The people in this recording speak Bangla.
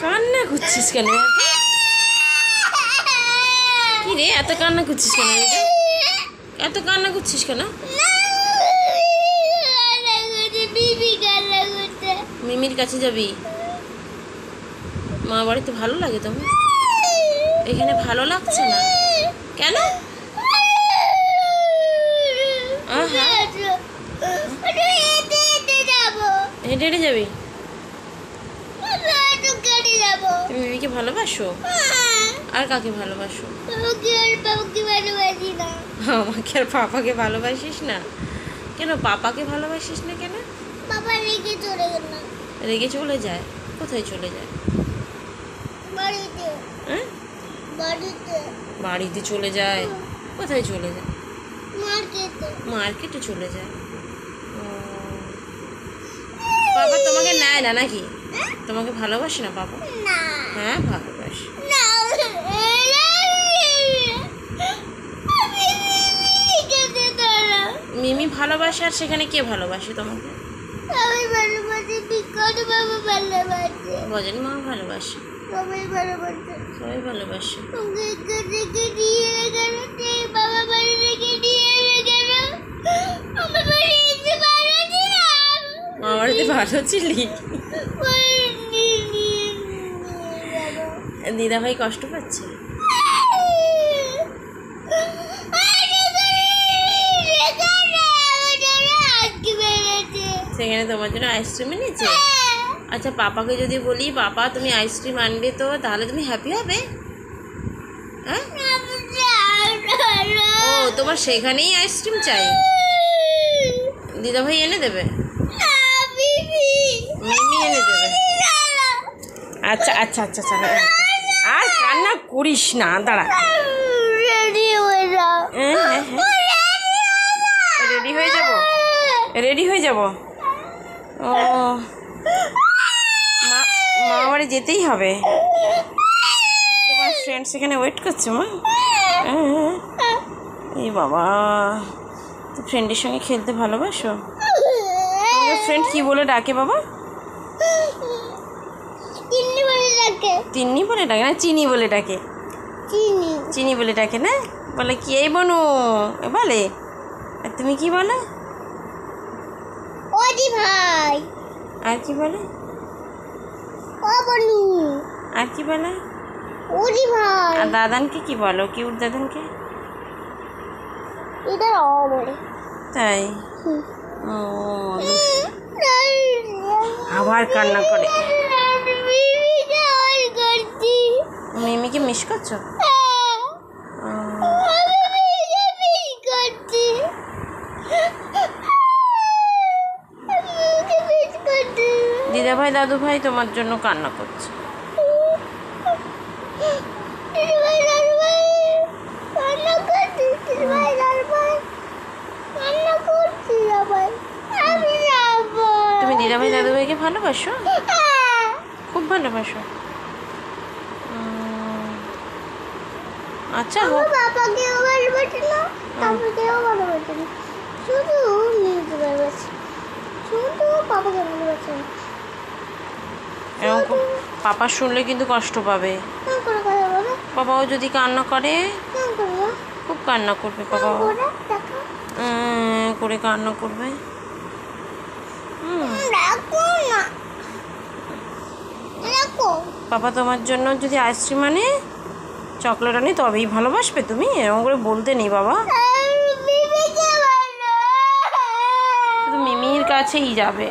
কান্না করছিস কেন? কি রে, এত কান্না করছিস কেন? এত কান্না করছিস কেন? মিমির কাছে যাবি? মা বাড়িতে ভালো লাগে তোমার? এখানে ভালো লাগছে না কেন? হেঁটে হেঁটে যাবি? তুমি মিমিকে ভালোবাসো? আর কাকে ভালোবাসো? আমাকে আর পাপাকে ভালোবাসিস না কেন? পাপাকে ভালোবাসিস না কেন? বাবা রেগে চলে গেল। রেগে চলে যায়? কোথায় চলে যায়? বাড়িতে। হ্যাঁ, বাড়িতে। বাড়িতে চলে যায়? কোথায় চলে যায়? মার্কেটে। মার্কেটে চলে যায়। বাবা তোমাকে নেয় না নাকি? তোমাকে ভালোবাসে না বাবা? না। হ্যাঁ ভালোবাসে। না। মিমি ভালোবাসে, আর সেখানে কে ভালোবাসে তোমাকে? আমি ভালোবাসি, বিকট বাবা ভালোবাসে, বজেন মা ভালোবাসে, সবাই ভালোবাসে, সবাই ভালোবাসে। বাবা বাড়ি থেকে নিয়ে গেল। আমার বাড়ি এসে ভালো ছিলাম। মা বাড়িতে ভালো ছিলি? দিদা ভাই কষ্ট পাচ্ছে? সেখানে তোমার জন্য আইসক্রিম এনেছে? আচ্ছা, পাপাকে যদি বলি পাপা তুমি আইসক্রিম আনবে, তো তাহলে তুমি হ্যাপি হবে? হ্যাঁ, ও তোমার সেখানেই আইসক্রিম চাই? দিদা ভাই এনে দেবে? মিমি এনে দেবে? আচ্ছা আচ্ছা আচ্ছা আচ্ছা, আর কান্না করিস না, দাঁড়া। রেডি হয়ে যাব? রেডি হয়ে যাব? ও মা বাড়ি যেতেই হবে? তোমার ফ্রেন্ড সেখানে ওয়েট করছে মা? এই বাবা, তো ফ্রেন্ডের সঙ্গে খেলতে ভালোবাসো? তোমার ফ্রেন্ড কি বলে ডাকে বাবা? তিন্নি বলে ডাকে না চিনি বলে ডাকে? চিনি বলে ডাকে না? বলে কি এই বনু বলে? আর তুমি কি বলে? ওদি ভাই। আর কি বলে? ও বনু। আর কি বলে? ওদি ভাই। আর দাদানকে কি বলো? কিউট দাদানকে? এটা ও বলে। তাই? ও আবার কান্না করে। মিমিকে মিস করছো? দিদা ভাই দাদু ভাই তোমার জন্য কান্না করছে। তুমি দিদা ভাই দাদু ভাইকে ভালোবাসো? খুব ভালোবাসো? আচ্ছা, বাবাকেও ভালোবাসে না, আমাকেও ভালোবাসে না, শুধু নিজে ভালোবাসে, শুধু বাবাকে ভালোবাসে না। পাপা শুনলে কিন্তু কষ্ট পাবে। বাবাও যদি কান্না করে, খুব কান্না করবে বাবা, করে কান্না করবে। পাপা তোমার জন্য যদি আইসক্রিম আনে, চকলেট আনে, তবেই ভালোবাসবে তুমি? এরকম করে বলতে নেই বাবা, শুধু মিমির কাছেই যাবে।